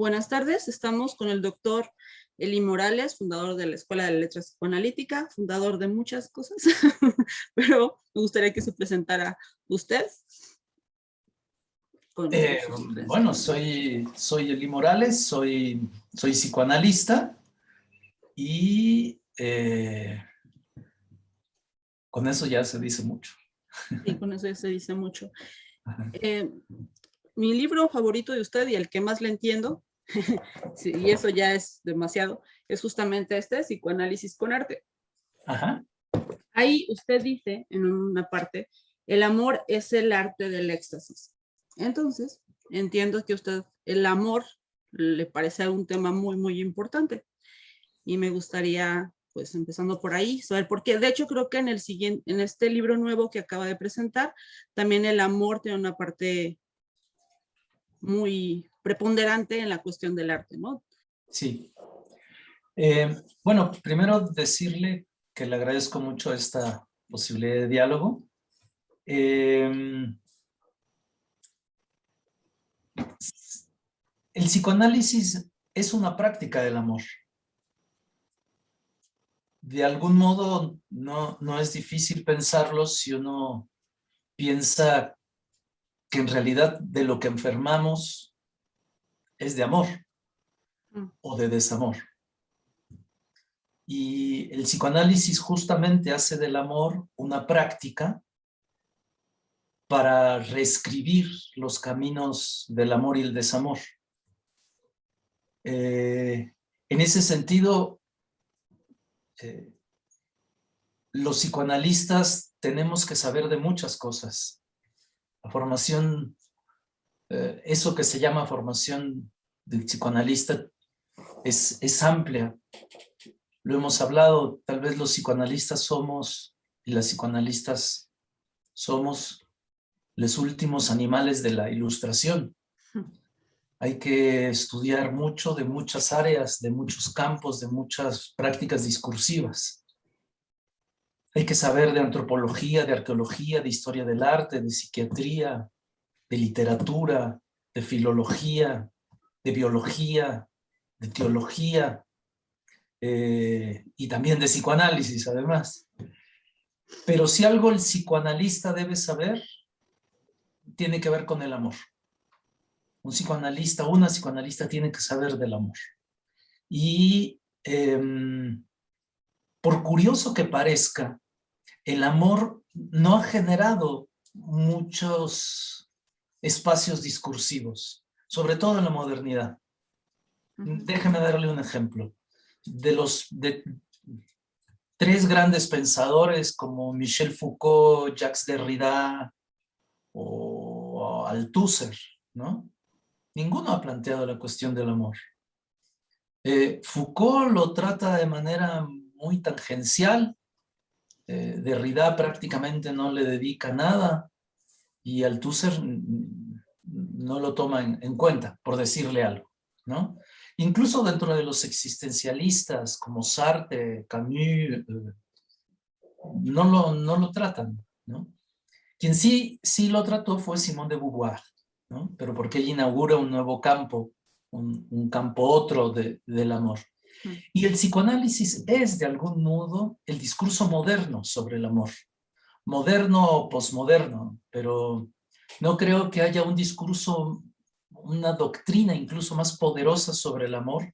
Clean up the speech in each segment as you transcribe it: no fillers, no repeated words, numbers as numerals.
Buenas tardes, estamos con el doctor Eli Morales, fundador de la Escuela de Letras Psicoanalítica, fundador de muchas cosas, pero me gustaría que se presentara usted. Bueno, soy Eli Morales, soy psicoanalista y con eso ya se dice mucho. Sí, con eso ya se dice mucho. Mi libro favorito de usted y el que más le entiendo, sí, y eso ya es demasiado, es justamente este, Psicoanálisis con Arte. Ajá. Ahí usted dice, en una parte, el amor es el arte del éxtasis. Entonces, entiendo que a usted el amor le parece un tema muy, muy importante. Y me gustaría, pues, empezando por ahí, saber por qué. De hecho, creo que en este libro nuevo que acaba de presentar, también el amor tiene una parte muy preponderante en la cuestión del arte, ¿no? Sí. Bueno, primero decirle que le agradezco mucho esta posibilidad de diálogo. El psicoanálisis es una práctica del amor. De algún modo no es difícil pensarlo si uno piensa que en realidad de lo que enfermamos es de amor o de desamor. Y el psicoanálisis justamente hace del amor una práctica para reescribir los caminos del amor y el desamor. En ese sentido, los psicoanalistas tenemos que saber de muchas cosas. La formación, eso que se llama formación del psicoanalista es amplia. Lo hemos hablado, tal vez los psicoanalistas somos, y las psicoanalistas somos los últimos animales de la ilustración. Hay que estudiar mucho de muchas áreas, de muchos campos, de muchas prácticas discursivas. Hay que saber de antropología, de arqueología, de historia del arte, de psiquiatría, de literatura, de filología, de biología, de teología, y también de psicoanálisis, además. Pero si algo el psicoanalista debe saber, tiene que ver con el amor. Un psicoanalista, una psicoanalista tiene que saber del amor. Y por curioso que parezca, el amor no ha generado muchos espacios discursivos, sobre todo en la modernidad. Déjeme darle un ejemplo. De tres grandes pensadores como Michel Foucault, Jacques Derrida o Althusser, ¿no? Ninguno ha planteado la cuestión del amor. Foucault lo trata de manera muy tangencial. Derrida prácticamente no le dedica nada y Althusser no lo toma en cuenta, por decirle algo, ¿no? Incluso dentro de los existencialistas como Sartre, Camus, no lo tratan, ¿no? Quien sí lo trató fue Simone de Beauvoir, ¿no? Pero porque ella inaugura un nuevo campo, un campo otro del amor. Y el psicoanálisis es, de algún modo, el discurso moderno sobre el amor. Moderno o posmoderno, pero no creo que haya un discurso, una doctrina incluso más poderosa sobre el amor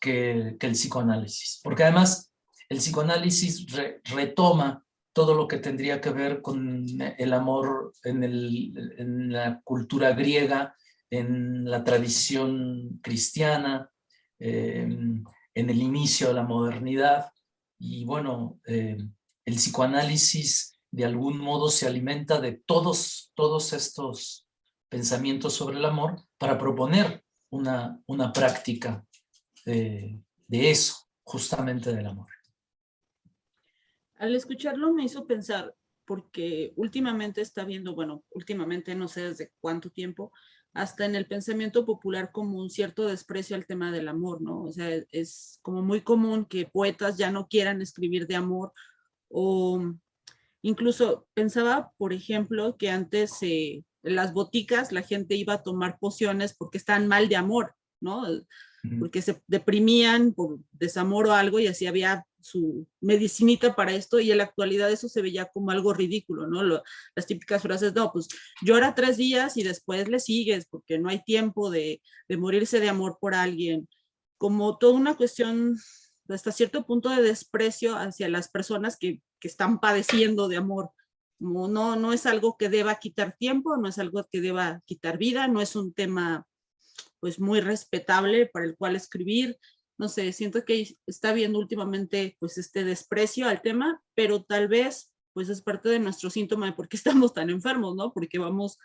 que el psicoanálisis. Porque además el psicoanálisis retoma todo lo que tendría que ver con el amor en la cultura griega, en la tradición cristiana, en el inicio de la modernidad. Y bueno, el psicoanálisis de algún modo se alimenta de todos estos pensamientos sobre el amor para proponer una práctica de eso, justamente del amor. Al escucharlo me hizo pensar, porque últimamente está viendo, bueno, últimamente no sé desde cuánto tiempo, hasta en el pensamiento popular como un cierto desprecio al tema del amor, ¿no? O sea, es como muy común que poetas ya no quieran escribir de amor, o incluso pensaba, por ejemplo, que antes en las boticas la gente iba a tomar pociones porque estaban mal de amor, ¿no? Ujú. Porque se deprimían por desamor o algo y así había su medicinita para esto y en la actualidad eso se veía como algo ridículo, ¿no? Las típicas frases, no, pues llora 3 días y después le sigues porque no hay tiempo de morirse de amor por alguien, como toda una cuestión hasta cierto punto de desprecio hacia las personas que están padeciendo de amor. Como no es algo que deba quitar tiempo, no es algo que deba quitar vida, no es un tema pues muy respetable para el cual escribir. No sé, siento que está habiendo últimamente pues este desprecio al tema, pero tal vez pues es parte de nuestro síntoma de por qué estamos tan enfermos, ¿no? Porque vamos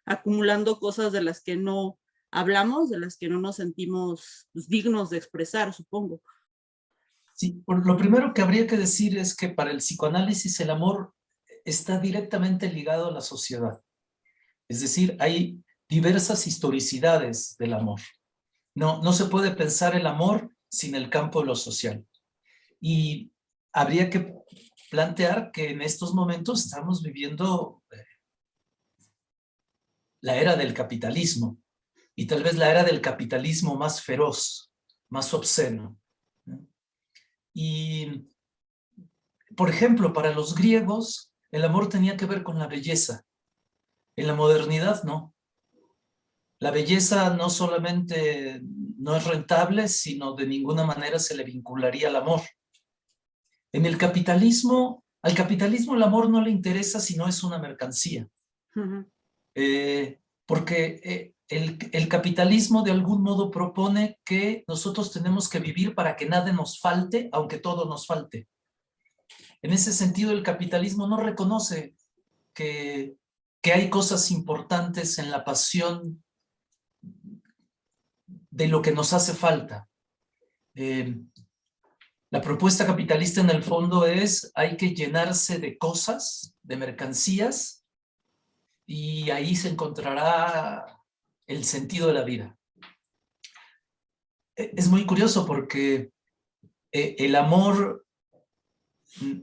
acumulando cosas de las que no hablamos, de las que no nos sentimos pues, dignos de expresar, supongo. Sí, lo primero que habría que decir es que para el psicoanálisis el amor está directamente ligado a la sociedad. Es decir, hay diversas historicidades del amor. No se puede pensar el amor sin el campo de lo social. Y habría que plantear que en estos momentos estamos viviendo la era del capitalismo, y tal vez la era del capitalismo más feroz, más obsceno. Y, por ejemplo, para los griegos, el amor tenía que ver con la belleza. En la modernidad, no. La belleza no solamente no es rentable, sino de ninguna manera se le vincularía al amor. En el capitalismo, al capitalismo el amor no le interesa si no es una mercancía. Uh-huh. Porque el capitalismo de algún modo propone que nosotros tenemos que vivir para que nada nos falte, aunque todo nos falte. En ese sentido, el capitalismo no reconoce que hay cosas importantes en la pasión de lo que nos hace falta. La propuesta capitalista en el fondo es hay que llenarse de cosas, de mercancías, y ahí se encontrará el sentido de la vida. Es muy curioso porque el amor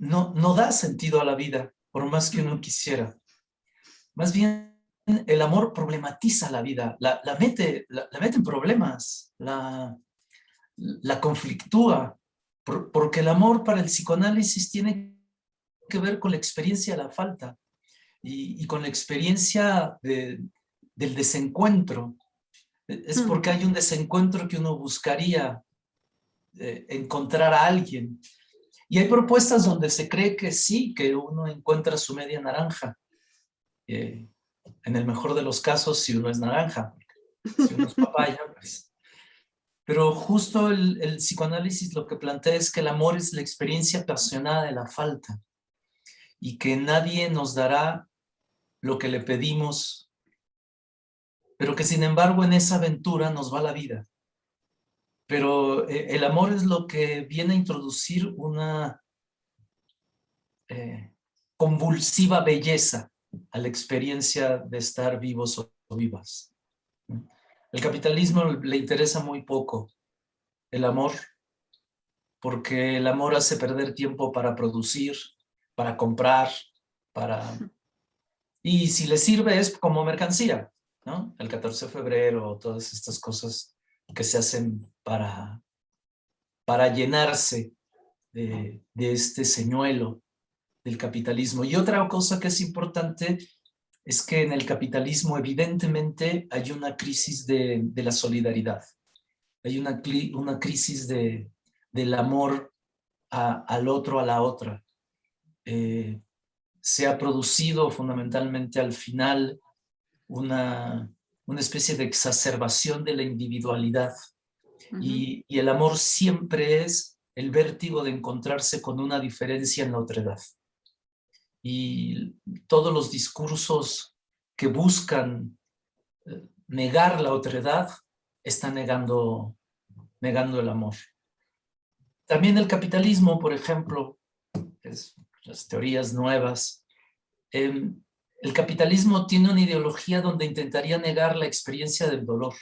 no da sentido a la vida, por más que uno quisiera. Más bien, el amor problematiza la vida, la mete en problemas, la conflictúa, porque el amor para el psicoanálisis tiene que ver con la experiencia de la falta y con la experiencia del desencuentro. Es porque hay un desencuentro que uno buscaría encontrar a alguien. Y hay propuestas donde se cree que sí, que uno encuentra su media naranja. En el mejor de los casos, si uno es naranja, si uno es papaya, pues. Pero justo el psicoanálisis lo que plantea es que el amor es la experiencia apasionada de la falta y que nadie nos dará lo que le pedimos, pero que sin embargo en esa aventura nos va la vida. Pero el amor es lo que viene a introducir una convulsiva belleza a la experiencia de estar vivos o vivas. El capitalismo le interesa muy poco el amor, porque el amor hace perder tiempo para producir, para comprar, para... Y si le sirve es como mercancía, ¿no? El 14 de febrero, todas estas cosas que se hacen para llenarse de este señuelo del capitalismo. Y otra cosa que es importante es que en el capitalismo evidentemente hay una crisis de la solidaridad. Hay una crisis del amor al otro, a la otra. Se ha producido fundamentalmente al final una especie de exacerbación de la individualidad. Y el amor siempre es el vértigo de encontrarse con una diferencia en la otredad. Y todos los discursos que buscan negar la otredad están negando el amor. También el capitalismo, por ejemplo, las teorías nuevas, el capitalismo tiene una ideología donde intentaría negar la experiencia del dolor.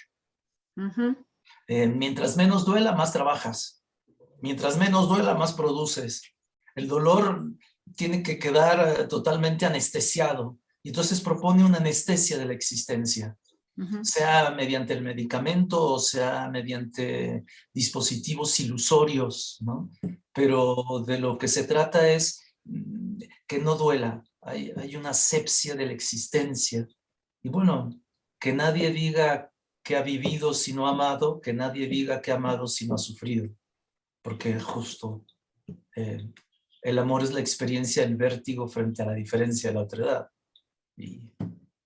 Mientras menos duela, más trabajas. Mientras menos duela, más produces. El dolor tiene que quedar totalmente anestesiado. Y entonces propone una anestesia de la existencia. Ujú. sea mediante el medicamento o sea mediante dispositivos ilusorios, ¿no? Pero de lo que se trata es que no duela. Hay una asepsia de la existencia. Y bueno, que nadie diga que ha vivido si no ha amado, que nadie diga que ha amado si no ha sufrido, porque justo el amor es la experiencia del vértigo frente a la diferencia de la otredad. Y,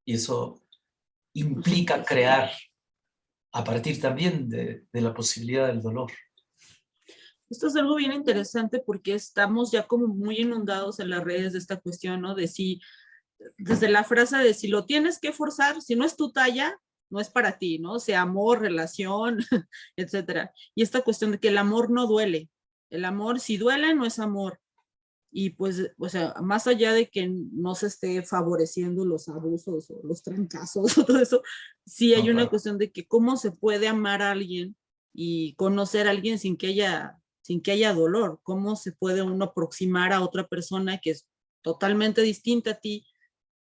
y eso Por implica supuesto. crear a partir también de la posibilidad del dolor. Esto es algo bien interesante porque estamos ya como muy inundados en las redes de esta cuestión, ¿no? De si, desde la frase de si lo tienes que forzar, si no es tu talla, no es para ti, ¿no? O sea, amor, relación, etcétera. Y esta cuestión de que el amor no duele. El amor, si duele, no es amor. Y pues, o sea, más allá de que no se esté favoreciendo los abusos o los trancazos o todo eso, sí hay No, una claro. cuestión de que cómo se puede amar a alguien y conocer a alguien sin que haya dolor, cómo se puede uno aproximar a otra persona que es totalmente distinta a ti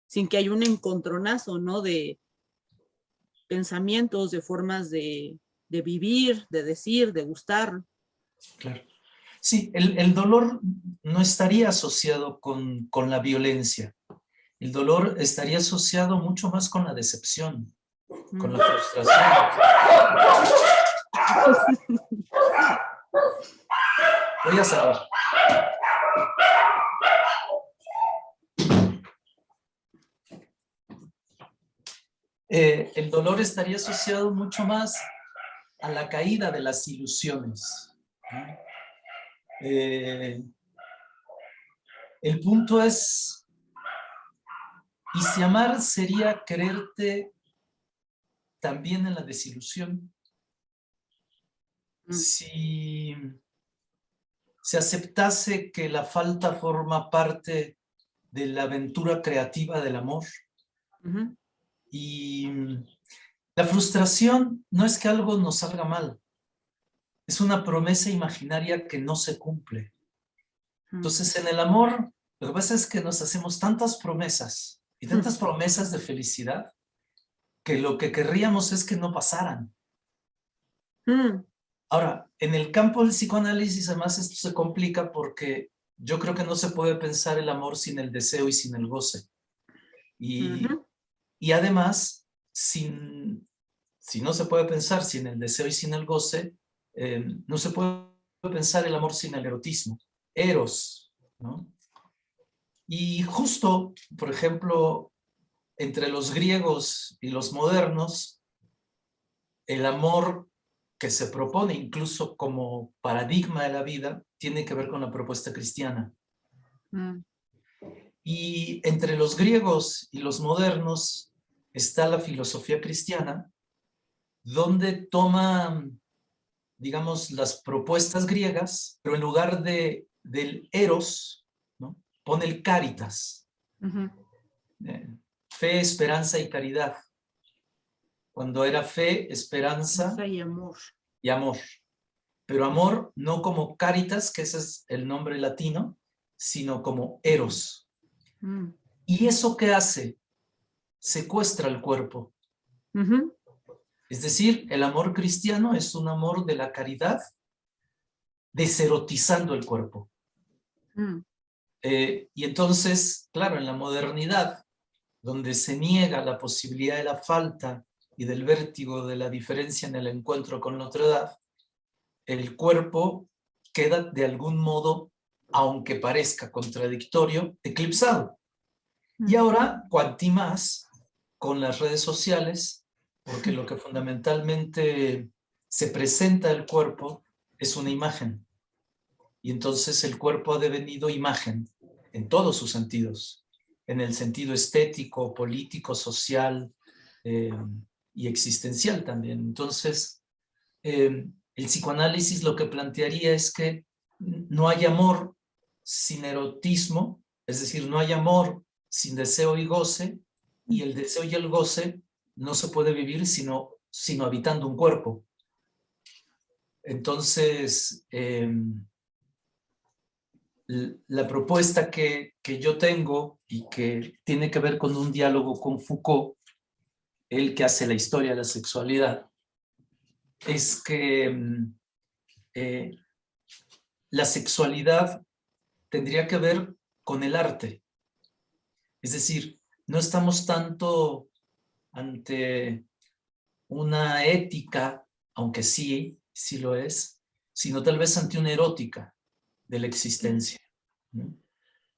sin que haya un encontronazo, ¿no? De pensamientos, de formas de vivir, de decir, de gustar. Claro. Sí, el dolor no estaría asociado con la violencia. El dolor estaría asociado mucho más con la decepción, con la frustración. Voy a saber. El dolor estaría asociado mucho más a la caída de las ilusiones, ¿no? El punto es, ¿y si amar sería quererte también en la desilusión? Si se aceptase que la falta forma parte de la aventura creativa del amor, y la frustración no es que algo nos salga mal, es una promesa imaginaria que no se cumple. Entonces, en el amor, lo que pasa es que nos hacemos tantas promesas y tantas promesas de felicidad que lo que querríamos es que no pasaran. Ahora, en el campo del psicoanálisis, además, esto se complica porque yo creo que no se puede pensar el amor sin el deseo y sin el goce. Y además, si no se puede pensar sin el deseo y sin el goce, no se puede pensar el amor sin el erotismo. Eros, ¿no? Y justo, por ejemplo, entre los griegos y los modernos, el amor que se propone incluso como paradigma de la vida tiene que ver con la propuesta cristiana. Y entre los griegos y los modernos está la filosofía cristiana, donde toma, digamos, las propuestas griegas, pero en lugar del eros, ¿no? Pone el caritas. Fe, esperanza y caridad. Cuando era fe, esperanza y amor. y amor. Pero amor no como caritas, que ese es el nombre latino, sino como eros. ¿Y eso qué hace? Secuestra el cuerpo. Es decir, el amor cristiano es un amor de la caridad, deserotizando el cuerpo. Y entonces, claro, en la modernidad, donde se niega la posibilidad de la falta y del vértigo de la diferencia en el encuentro con la otredad, el cuerpo queda de algún modo, aunque parezca contradictorio, eclipsado. Y ahora, cuanti más, con las redes sociales, porque lo que fundamentalmente se presenta del cuerpo es una imagen. Y entonces el cuerpo ha devenido imagen en todos sus sentidos, en el sentido estético, político, social y existencial también. Entonces, el psicoanálisis lo que plantearía es que no hay amor sin erotismo, es decir, no hay amor sin deseo y goce, y el deseo y el goce no se puede vivir sino habitando un cuerpo. Entonces, la propuesta que yo tengo y que tiene que ver con un diálogo con Foucault él que hace la historia de la sexualidad, es que la sexualidad tendría que ver con el arte. Es decir, no estamos tanto ante una ética, aunque sí lo es, sino tal vez ante una erótica de la existencia, ¿no?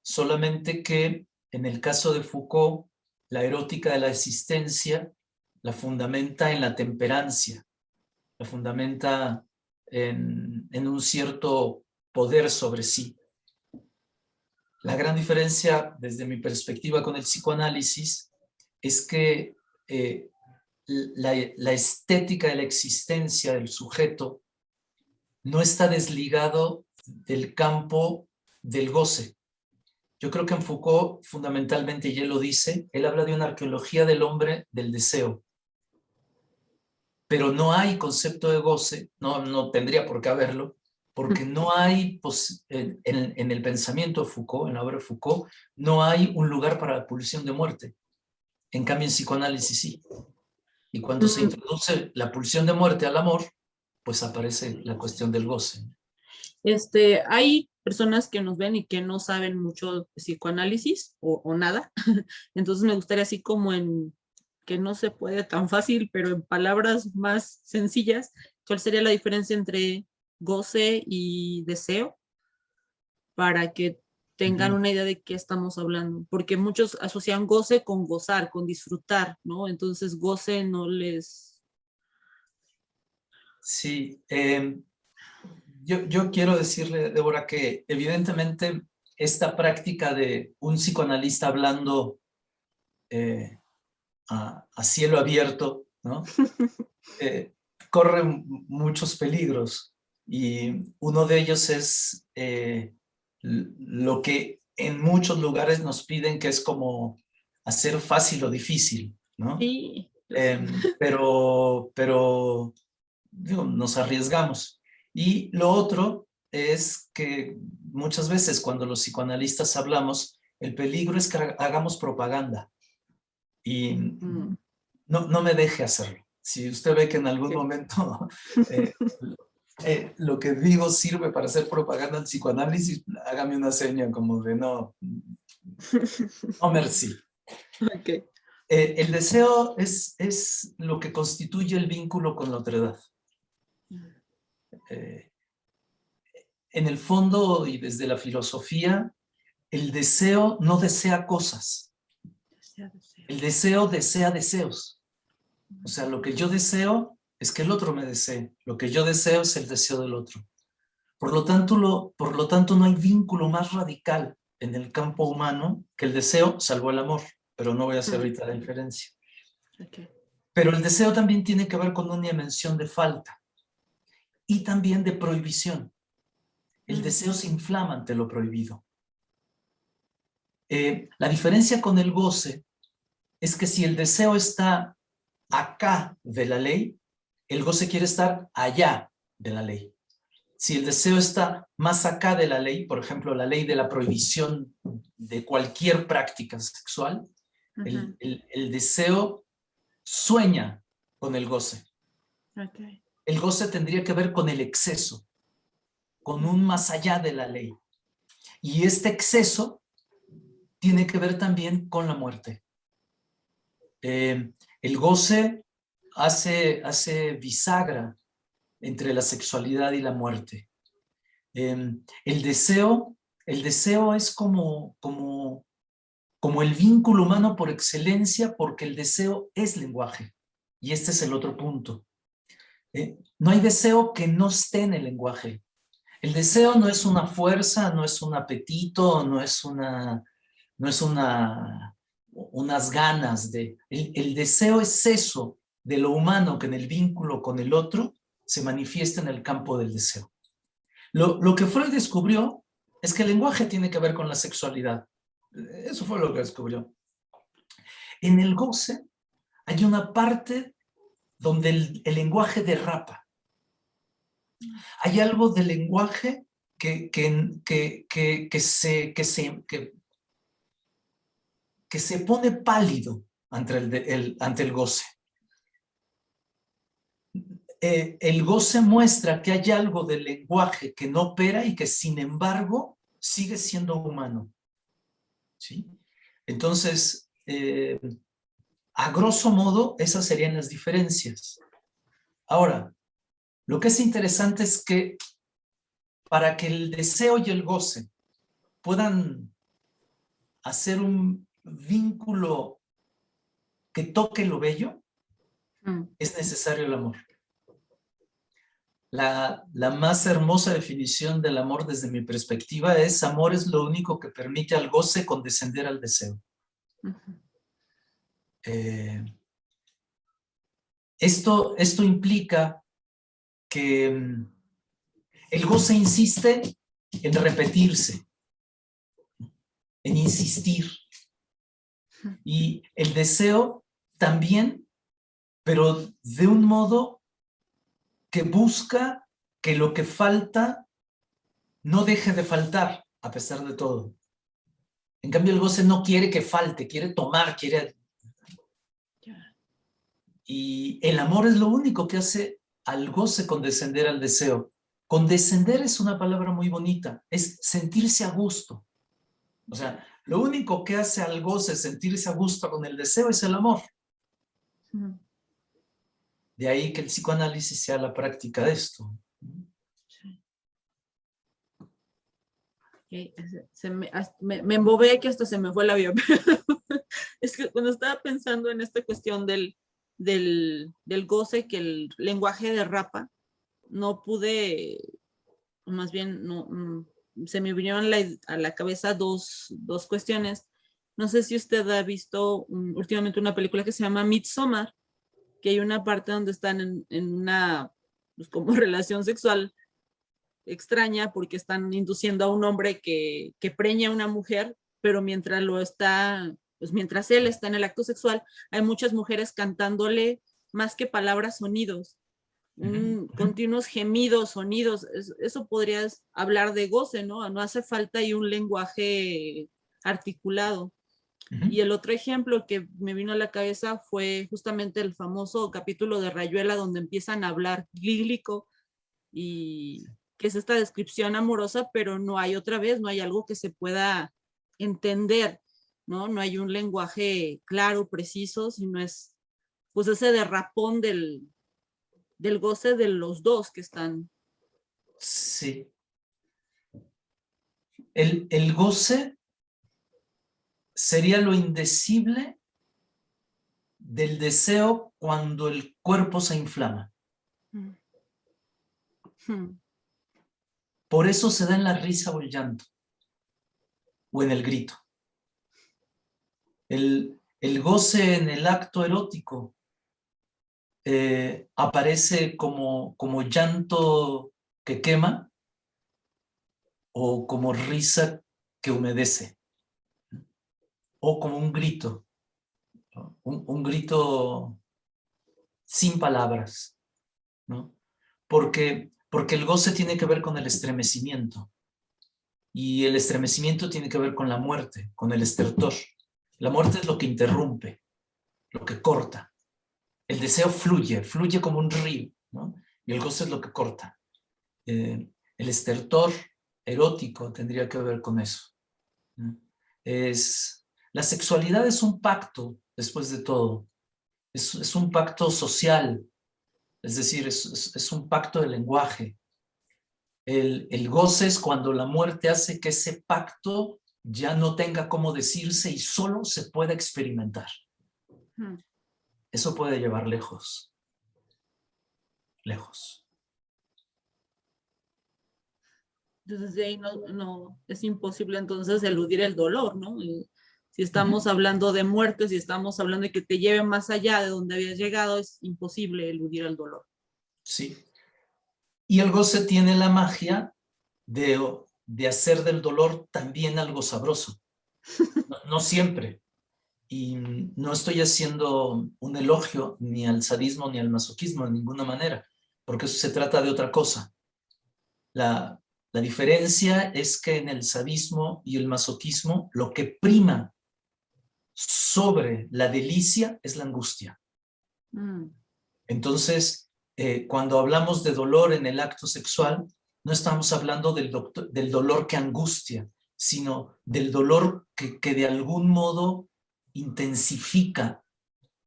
Solamente que en el caso de Foucault, la erótica de la existencia la fundamenta en la temperancia, la fundamenta en un cierto poder sobre sí. La gran diferencia desde mi perspectiva con el psicoanálisis es que la estética de la existencia del sujeto no está desligado del campo del goce. Yo creo que en Foucault, fundamentalmente, y él lo dice, él habla de una arqueología del hombre del deseo. Pero no hay concepto de goce, no tendría por qué haberlo, porque no hay, en el pensamiento de Foucault, en la obra de Foucault, no hay un lugar para la pulsión de muerte. En cambio, en psicoanálisis sí. Y cuando se introduce la pulsión de muerte al amor, pues aparece la cuestión del goce. Hay personas que nos ven y que no saben mucho de psicoanálisis o nada. Entonces me gustaría así como que no se puede tan fácil, pero en palabras más sencillas, ¿cuál sería la diferencia entre goce y deseo? Para que tengan una idea de qué estamos hablando, porque muchos asocian goce con gozar, con disfrutar, ¿no? Entonces goce no les... Sí, yo quiero decirle, Débora, que evidentemente esta práctica de un psicoanalista hablando a cielo abierto, ¿no? Corre muchos peligros y uno de ellos es lo que en muchos lugares nos piden, que es como hacer fácil o difícil, ¿no? Sí. Pero digo, nos arriesgamos. Y lo otro es que muchas veces cuando los psicoanalistas hablamos, el peligro es que hagamos propaganda y no me deje hacerlo. Si usted ve que en algún momento lo que digo sirve para hacer propaganda al psicoanálisis, hágame una seña como de no merci. Okay. El deseo es lo que constituye el vínculo con la otredad. En el fondo y desde la filosofía, el deseo no desea cosas. El deseo desea deseos. O sea, lo que yo deseo es que el otro me desee. Lo que yo deseo es el deseo del otro. Por lo tanto, no hay vínculo más radical en el campo humano que el deseo, salvo el amor. Pero no voy a hacer ahorita la inferencia. Okay. Pero el deseo también tiene que ver con una dimensión de falta y también de prohibición. El deseo se inflama ante lo prohibido. La diferencia con el goce es que si el deseo está acá de la ley, el goce quiere estar allá de la ley. Si el deseo está más acá de la ley, por ejemplo, la ley de la prohibición de cualquier práctica sexual, el deseo sueña con el goce. Okay. El goce tendría que ver con el exceso, con un más allá de la ley. Y este exceso tiene que ver también con la muerte. El goce hace bisagra entre la sexualidad y la muerte. El deseo es como el vínculo humano por excelencia, porque el deseo es lenguaje. Y este es el otro punto. No hay deseo que no esté en el lenguaje. El deseo no es una fuerza, no es un apetito, no es unas ganas de... El deseo es eso de lo humano que en el vínculo con el otro se manifiesta en el campo del deseo. Lo que Freud descubrió es que el lenguaje tiene que ver con la sexualidad. Eso fue lo que descubrió. En el goce hay una parte donde el lenguaje derrapa. Hay algo del lenguaje que se pone pálido ante el goce. el goce muestra que hay algo del lenguaje que no opera y que sin embargo sigue siendo humano. ¿Sí? Entonces, a grosso modo, esas serían las diferencias. Ahora, lo que es interesante es que para que el deseo y el goce puedan hacer un vínculo que toque lo bello, es necesario el amor. La más hermosa definición del amor desde mi perspectiva es: amor es lo único que permite al goce condescender al deseo. Esto implica que el goce insiste en repetirse, en insistir, y el deseo también, pero de un modo que busca que lo que falta no deje de faltar a pesar de todo. En cambio, el goce no quiere que falte, quiere tomar, quiere... Y el amor es lo único que hace al goce condescender al deseo. Condescender es una palabra muy bonita, es sentirse a gusto. O sea, lo único que hace al goce sentirse a gusto con el deseo es el amor. De ahí que el psicoanálisis sea la práctica de esto. Okay. Me embobé que hasta se me fue el avión. Es que cuando estaba pensando en esta cuestión del goce, que el lenguaje derrapa, no pude, más bien, no, se me vinieron a la cabeza dos cuestiones. No sé si usted ha visto últimamente una película que se llama Midsommar, que hay una parte donde están en una, pues, como relación sexual extraña, porque están induciendo a un hombre que preña a una mujer, pero mientras pues mientras él está en el acto sexual, hay muchas mujeres cantándole más que palabras, sonidos, continuos gemidos, sonidos. Eso podrías hablar de goce, ¿no? No hace falta ahí un lenguaje articulado. Y el otro ejemplo que me vino a la cabeza fue justamente el famoso capítulo de Rayuela, donde empiezan a hablar glíglico, y que es esta descripción amorosa, pero no hay no hay algo que se pueda entender, ¿no? No hay un lenguaje claro, preciso, sino es pues ese derrapón del goce de los dos que están. Sí. El goce sería lo indecible del deseo cuando el cuerpo se inflama. Por eso se da en la risa o el llanto, o en el grito. El goce en el acto erótico aparece como llanto que quema o como risa que humedece, o como un grito, ¿no? Un grito sin palabras, ¿no? Porque el goce tiene que ver con el estremecimiento, y el estremecimiento tiene que ver con la muerte, con el estertor. La muerte es lo que interrumpe, lo que corta. El deseo fluye como un río, ¿no? Y el goce es lo que corta. El estertor erótico tendría que ver con eso, ¿no? La sexualidad es un pacto, después de todo. Es un pacto social, es decir, es un pacto de lenguaje. El goce es cuando la muerte hace que ese pacto ya no tenga cómo decirse y solo se pueda experimentar. Eso puede llevar lejos. Lejos. Entonces de ahí no es imposible entonces eludir el dolor, ¿no? Si estamos hablando de muerte, si estamos hablando de que te lleve más allá de donde habías llegado, es imposible eludir el dolor. Sí. Y el goce tiene la magia de hacer del dolor también algo sabroso. No siempre. Y no estoy haciendo un elogio ni al sadismo ni al masoquismo de ninguna manera, porque eso se trata de otra cosa. La diferencia es que en el sadismo y el masoquismo lo que prima sobre la delicia es la angustia. Entonces, cuando hablamos de dolor en el acto sexual, no estamos hablando del dolor que angustia, sino del dolor que de algún modo intensifica,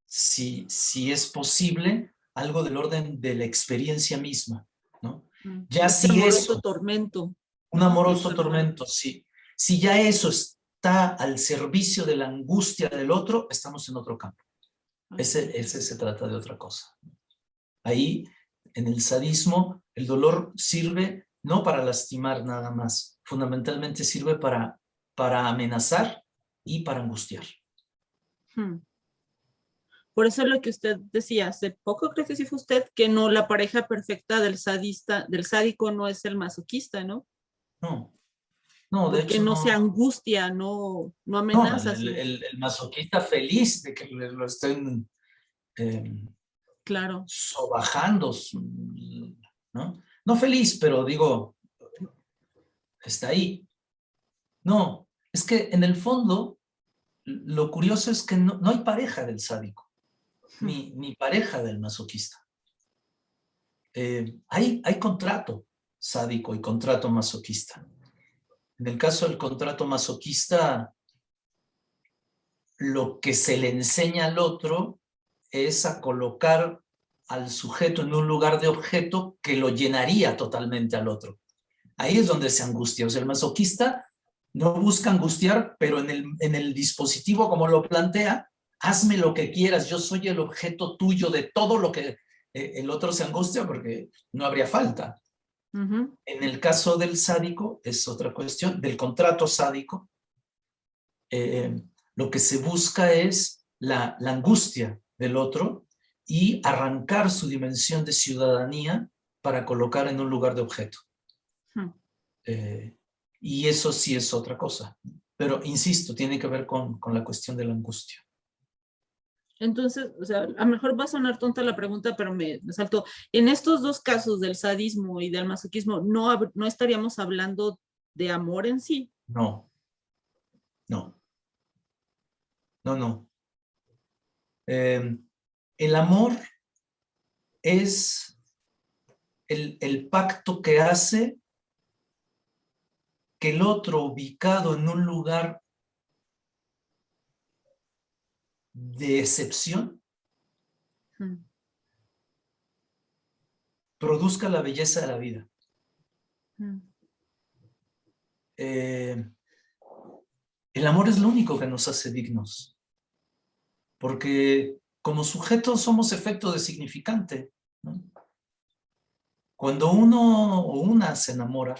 si es posible, algo del orden de la experiencia misma, ¿no? Ya Este si amoroso eso, tormento, un ¿no? amoroso tormento, sí. Si ya eso está al servicio de la angustia del otro, estamos en otro campo. Ese se trata de otra cosa. Ahí, en el sadismo, el dolor sirve no para lastimar nada más, fundamentalmente sirve para amenazar y para angustiar. Hmm. Por eso es lo que usted decía hace poco, creo que sí fue usted, que no, la pareja perfecta del sadista, del sádico no es el masoquista, ¿no? No, no, de Porque hecho no se no. angustia, no No, amenaza, el masoquista feliz de que lo estén claro. sobajando, ¿no? No feliz, pero digo, está ahí. No, es que en el fondo, lo curioso es que no hay pareja del sádico, ni pareja del masoquista. Hay contrato sádico y contrato masoquista. En el caso del contrato masoquista, lo que se le enseña al otro es a colocar al sujeto en un lugar de objeto que lo llenaría totalmente al otro. Ahí es donde se angustia. O sea, el masoquista no busca angustiar, pero en el dispositivo como lo plantea, hazme lo que quieras, yo soy el objeto tuyo de todo lo que el otro se angustia, porque no habría falta. En el caso del sádico, es otra cuestión, del contrato sádico, lo que se busca es la angustia del otro y arrancar su dimensión de ciudadanía para colocar en un lugar de objeto. Y eso sí es otra cosa. Pero, insisto, tiene que ver con la cuestión de la angustia. Entonces, o sea, a lo mejor va a sonar tonta la pregunta, pero me saltó. En estos dos casos del sadismo y del masoquismo, no estaríamos hablando de amor en sí. No, no, no. El amor es el pacto que hace que el otro, ubicado en un lugar de excepción, produzca la belleza de la vida. El amor es lo único que nos hace dignos, porque como sujetos somos efecto de significante, ¿no? Cuando uno o una se enamora,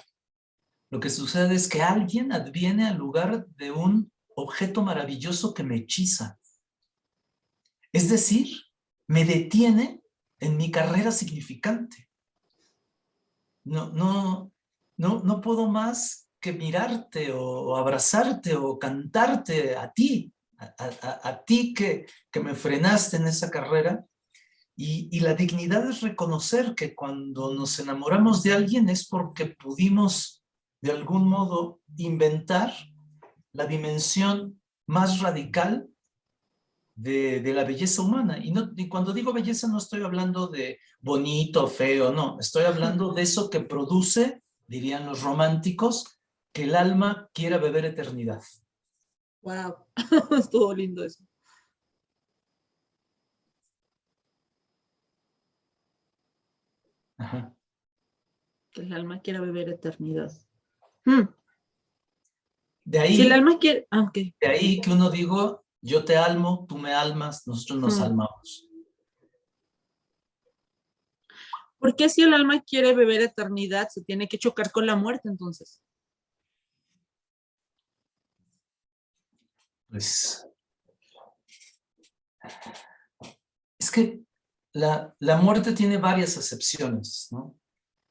lo que sucede es que alguien adviene al lugar de un objeto maravilloso que me hechiza. Es decir, me detiene en mi carrera significante. No puedo más que mirarte o abrazarte o cantarte a ti, a ti que me frenaste en esa carrera. Y la dignidad es reconocer que cuando nos enamoramos de alguien es porque pudimos de algún modo inventar la dimensión más radical de la belleza humana. Y cuando digo belleza no estoy hablando de bonito, feo, no. Estoy hablando de eso que produce, dirían los románticos, que el alma quiera beber eternidad. Wow, estuvo lindo eso. Ajá. Que el alma quiera beber eternidad. De Si el ahí, alma quiere, okay. de ahí que uno digo, yo te almo, tú me almas, nosotros nos almamos. ¿Por qué si el alma quiere beber eternidad se tiene que chocar con la muerte entonces? Pues es que la muerte tiene varias acepciones, ¿no?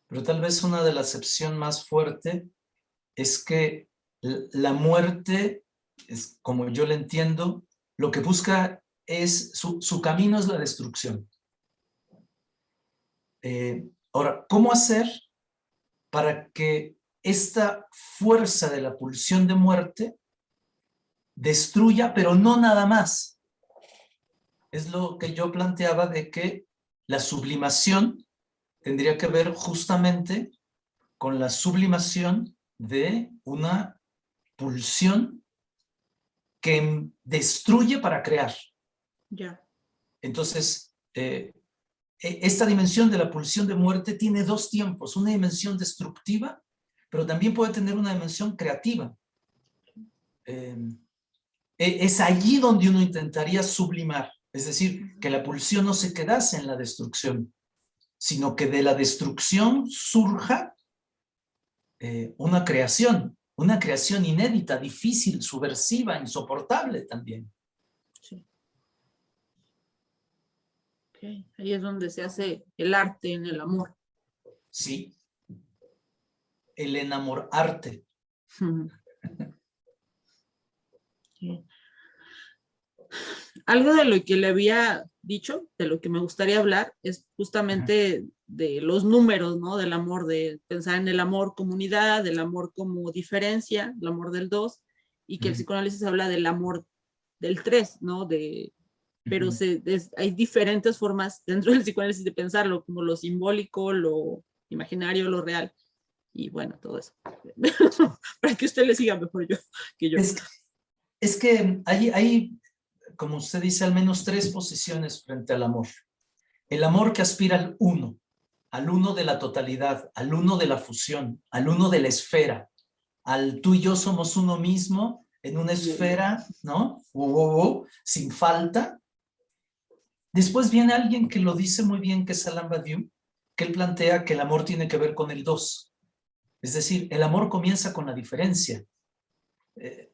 Pero tal vez una de las acepciones más fuerte es que la muerte, es, como yo la entiendo, lo que busca es, su camino es la destrucción. Ahora, ¿cómo hacer para que esta fuerza de la pulsión de muerte destruya, pero no nada más? Es lo que yo planteaba de que la sublimación tendría que ver justamente con la sublimación de una pulsión que destruye para crear. Ya. Entonces, esta dimensión de la pulsión de muerte tiene dos tiempos, una dimensión destructiva, pero también puede tener una dimensión creativa. Es allí donde uno intentaría sublimar, es decir, que la pulsión no se quedase en la destrucción, sino que de la destrucción surja una creación inédita, difícil, subversiva, insoportable también. Sí. Okay. Ahí es donde se hace el arte en el amor. Sí, el enamorarte. Sí. Algo de lo que le había dicho, de lo que me gustaría hablar, es justamente de los números, ¿no? Del amor, de pensar en el amor como unidad, del amor como diferencia, el amor del 2, y que el psicoanálisis habla del amor del 3, ¿no? Pero hay diferentes formas dentro del psicoanálisis de pensarlo, como lo simbólico, lo imaginario, lo real, y bueno, todo eso. Para que usted le siga mejor que yo. Es que hay, como usted dice, al menos tres posiciones frente al amor. El amor que aspira al uno de la totalidad, al uno de la fusión, al uno de la esfera, al tú y yo somos uno mismo en una esfera, ¿no? Sin falta. Después viene alguien que lo dice muy bien, que es Alain Badiou, que él plantea que el amor tiene que ver con el 2. Es decir, el amor comienza con la diferencia.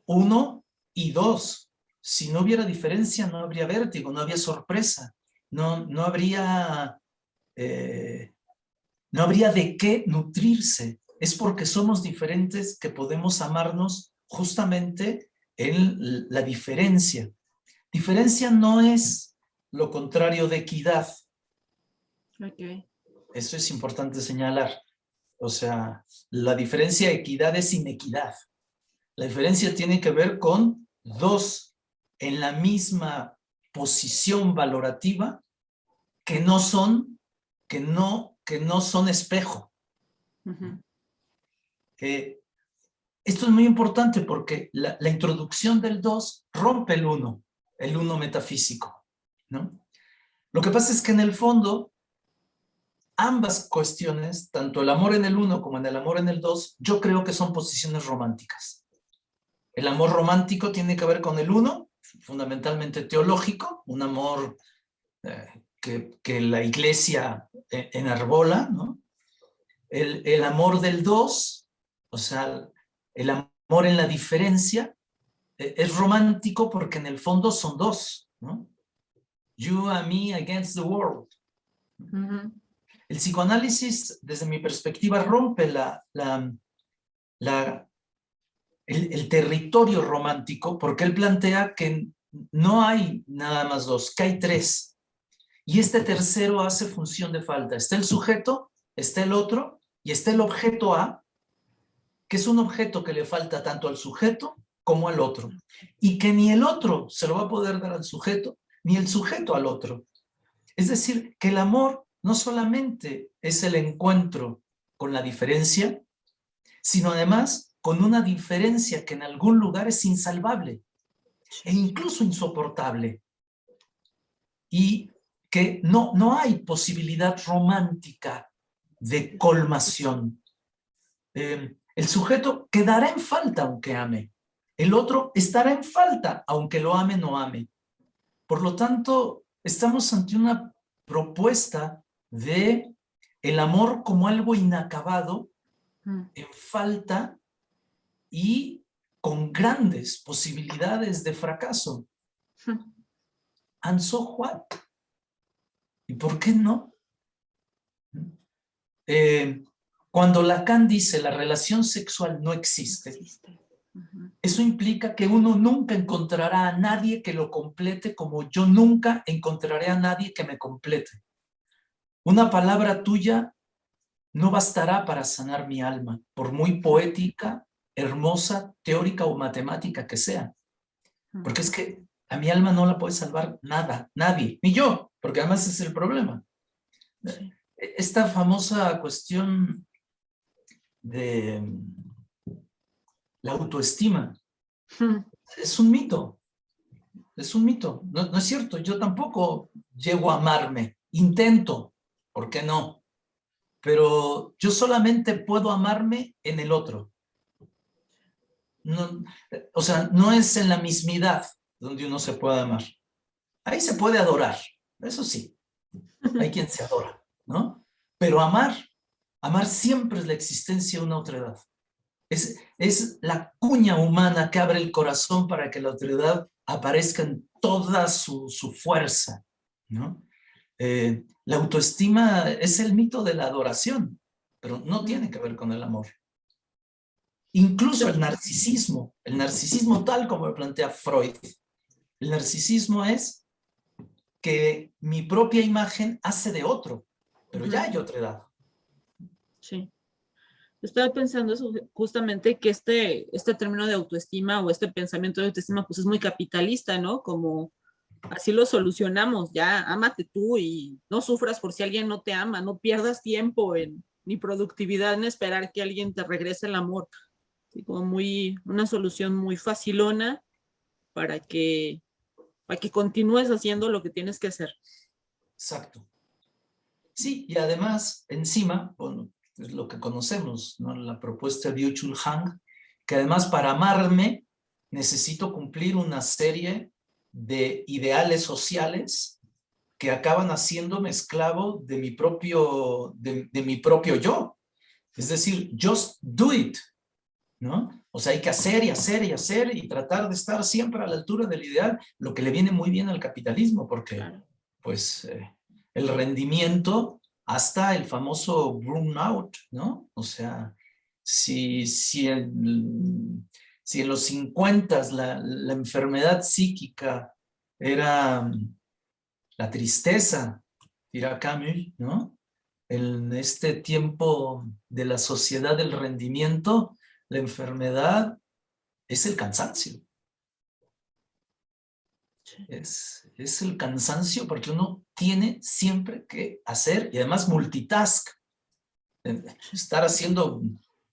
1 y 2. Si no hubiera diferencia, no habría vértigo, no habría sorpresa, no habría de qué nutrirse. Es porque somos diferentes que podemos amarnos justamente en la diferencia. Diferencia no es lo contrario de equidad. Okay. Eso es importante señalar. O sea, la diferencia de equidad es inequidad. La diferencia tiene que ver con dos en la misma posición valorativa que no son espejo. Esto es muy importante porque la introducción del 2 rompe el 1 metafísico, ¿no? Lo que pasa es que en el fondo ambas cuestiones, tanto el amor en el 1 como en el amor en el 2, yo creo que son posiciones románticas. El amor romántico tiene que ver con el 1, fundamentalmente teológico, un amor que la iglesia enarbola, ¿no? El amor del 2, o sea, el amor en la diferencia, es romántico porque en el fondo son dos, ¿no? You and me against the world. El psicoanálisis, desde mi perspectiva, rompe el territorio romántico porque él plantea que no hay nada más dos, que hay tres. Y este tercero hace función de falta. Está el sujeto, está el otro y está el objeto A, que es un objeto que le falta tanto al sujeto como al otro. Y que ni el otro se lo va a poder dar al sujeto, ni el sujeto al otro. Es decir, que el amor no solamente es el encuentro con la diferencia, sino además con una diferencia que en algún lugar es insalvable e incluso insoportable. Y que no hay posibilidad romántica de colmación. El sujeto quedará en falta aunque ame. El otro estará en falta aunque lo ame o no ame. Por lo tanto, estamos ante una propuesta de el amor como algo inacabado, en falta y con grandes posibilidades de fracaso. And so what? ¿Y por qué no? Cuando Lacan dice la relación sexual no existe, eso implica que uno nunca encontrará a nadie que lo complete como yo nunca encontraré a nadie que me complete. Una palabra tuya no bastará para sanar mi alma, por muy poética, hermosa, teórica o matemática que sea. Porque es que a mi alma no la puede salvar nada, nadie, ni yo, porque además es el problema. Sí. esta famosa cuestión de la autoestima es un mito. Es un mito. No, no es cierto. Yo tampoco llego a amarme. Intento. ¿Por qué no? Pero yo solamente puedo amarme en el otro. No, o sea, no es en la mismidad donde uno se puede amar. Ahí se puede adorar. Eso sí. Hay quien se adora, ¿no? Pero amar siempre es la existencia de una otredad. Es la cuña humana que abre el corazón para que la otredad aparezca en toda su fuerza, ¿no? La autoestima es el mito de la adoración, pero no tiene que ver con el amor. Incluso el narcisismo tal como lo plantea Freud, el narcisismo es que mi propia imagen hace de otro, pero ya hay otredad. Sí. Estaba pensando eso, justamente que este término de autoestima o este pensamiento de autoestima pues es muy capitalista, ¿no? Como así lo solucionamos, ya ámate tú y no sufras por si alguien no te ama, no pierdas tiempo ni productividad en esperar que alguien te regrese el amor. Sí, como una solución muy facilona para que continúes haciendo lo que tienes que hacer. Exacto. Sí, y además, encima, bueno, es lo que conocemos, ¿no? La propuesta de Byung-Chul Han, que además para amarme necesito cumplir una serie de ideales sociales que acaban haciéndome esclavo de mi propio yo. Es decir, just do it, ¿no? O sea, hay que hacer y hacer y hacer y tratar de estar siempre a la altura del ideal, lo que le viene muy bien al capitalismo, porque Claro. pues el rendimiento hasta el famoso burnout, ¿no? O sea, si en los 50 la enfermedad psíquica era la tristeza, dirá Camus, ¿no? En este tiempo de la sociedad del rendimiento, la enfermedad es el cansancio. Es el cansancio porque uno tiene siempre que hacer y además multitask. Estar haciendo,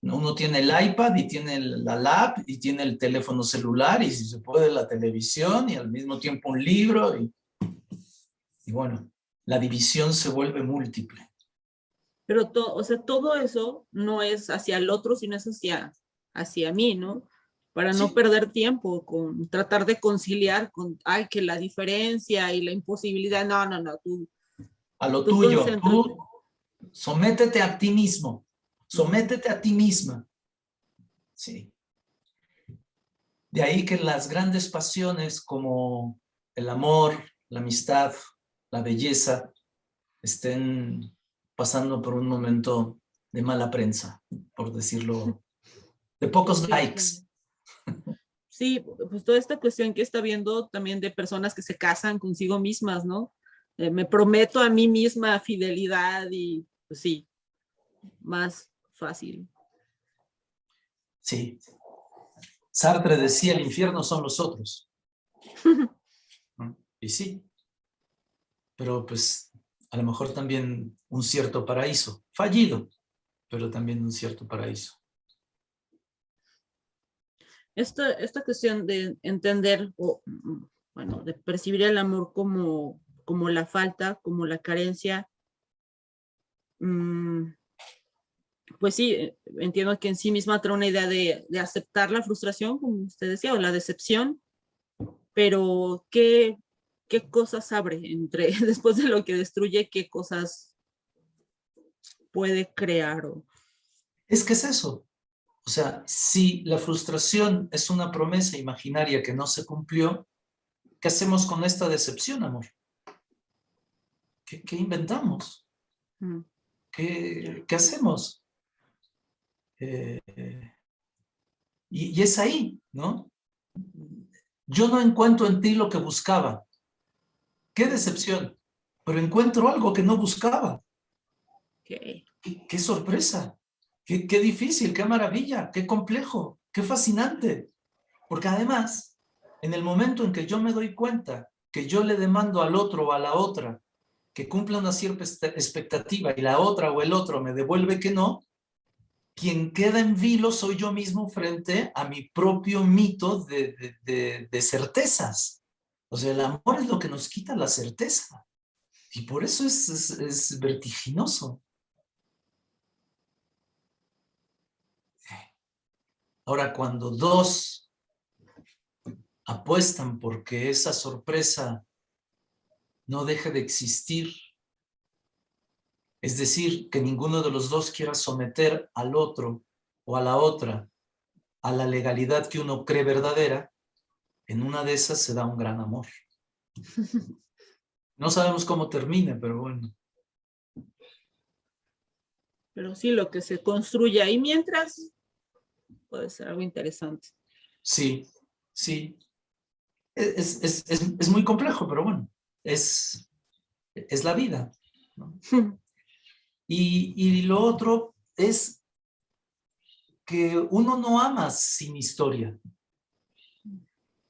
uno tiene el iPad y tiene la lap y tiene el teléfono celular y si se puede la televisión y al mismo tiempo un libro y bueno, la división se vuelve múltiple. Pero o sea, todo eso no es hacia el otro, sino es hacia mí, ¿no? Para no Sí, perder tiempo con tratar de conciliar con, ay, que la diferencia y la imposibilidad, no, a lo tú tuyo, concéntrate. tú sométete a ti mismo, sométete a ti misma. Sí. De ahí que las grandes pasiones como el amor, la amistad, la belleza, estén pasando por un momento de mala prensa, por decirlo, de pocos likes. Sí, pues toda esta cuestión que está viendo también de personas que se casan consigo mismas, ¿no? Me prometo a mí misma fidelidad y pues sí, más fácil. Sí. Sartre decía, el infierno son los otros. ¿No? Y sí, pero pues a lo mejor también un cierto paraíso, fallido, pero también un cierto paraíso. Esta cuestión de entender o, bueno, de percibir el amor como la falta, como la carencia, pues sí, entiendo que en sí misma trae una idea de aceptar la frustración, como usted decía, o la decepción, pero ¿qué cosas abre entre, después de lo que destruye, qué cosas puede crear? Es que es eso. O sea, si la frustración es una promesa imaginaria que no se cumplió, ¿qué hacemos con esta decepción, amor? ¿Qué inventamos? Mm, ¿Qué hacemos? Eh, y es ahí, ¿no? Yo no encuentro en ti lo que buscaba. Qué decepción, pero encuentro algo que no buscaba. okay. Qué sorpresa, qué difícil, qué maravilla, qué complejo, qué fascinante. Porque además, en el momento en que yo me doy cuenta que yo le demando al otro o a la otra que cumpla una cierta expectativa y la otra o el otro me devuelve que no, quien queda en vilo soy yo mismo frente a mi propio mito de certezas. O sea, el amor es lo que nos quita la certeza. Y por eso es vertiginoso. Ahora, cuando dos apuestan porque esa sorpresa no deje de existir, es decir, que ninguno de los dos quiera someter al otro o a la otra a la legalidad que uno cree verdadera, en una de esas se da un gran amor. No sabemos cómo termine, pero bueno. Pero sí, lo que se construye ahí mientras puede ser algo interesante. Sí, sí. Es muy complejo, pero bueno, es la vida, ¿no? Y lo otro es que uno no ama sin historia.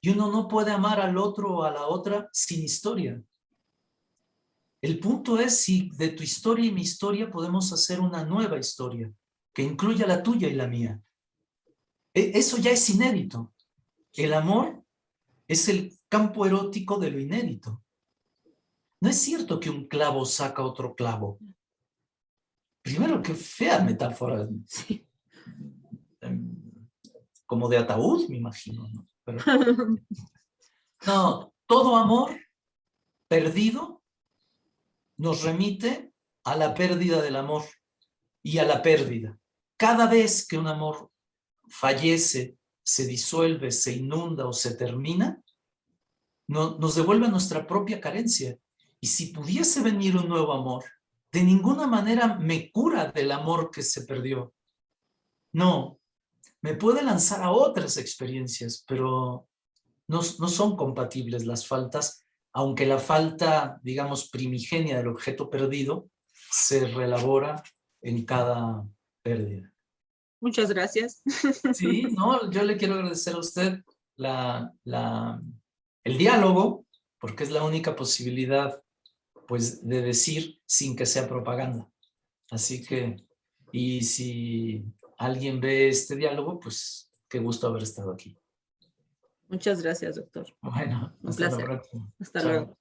Y uno no puede amar al otro o a la otra sin historia. El punto es si de tu historia y mi historia podemos hacer una nueva historia que incluya la tuya y la mía. Eso ya es inédito. El amor es el campo erótico de lo inédito. No es cierto que un clavo saca otro clavo. Primero, qué fea metáfora. Sí. Como de ataúd, me imagino, ¿no? Pero, no, todo amor perdido nos remite a la pérdida del amor y a la pérdida. Cada vez que un amor fallece, se disuelve, se inunda o se termina, nos devuelve a nuestra propia carencia. Y si pudiese venir un nuevo amor, de ninguna manera me cura del amor que se perdió. No, me puede lanzar a otras experiencias, pero no son compatibles las faltas, aunque la falta, digamos, primigenia del objeto perdido se reelabora en cada pérdida. Muchas gracias. Sí, no, yo le quiero agradecer a usted el diálogo, porque es la única posibilidad, pues, de decir sin que sea propaganda. Así que, y si alguien ve este diálogo, pues, qué gusto haber estado aquí. Muchas gracias, doctor. Bueno, Un hasta la placer. próxima. Hasta Chao. luego.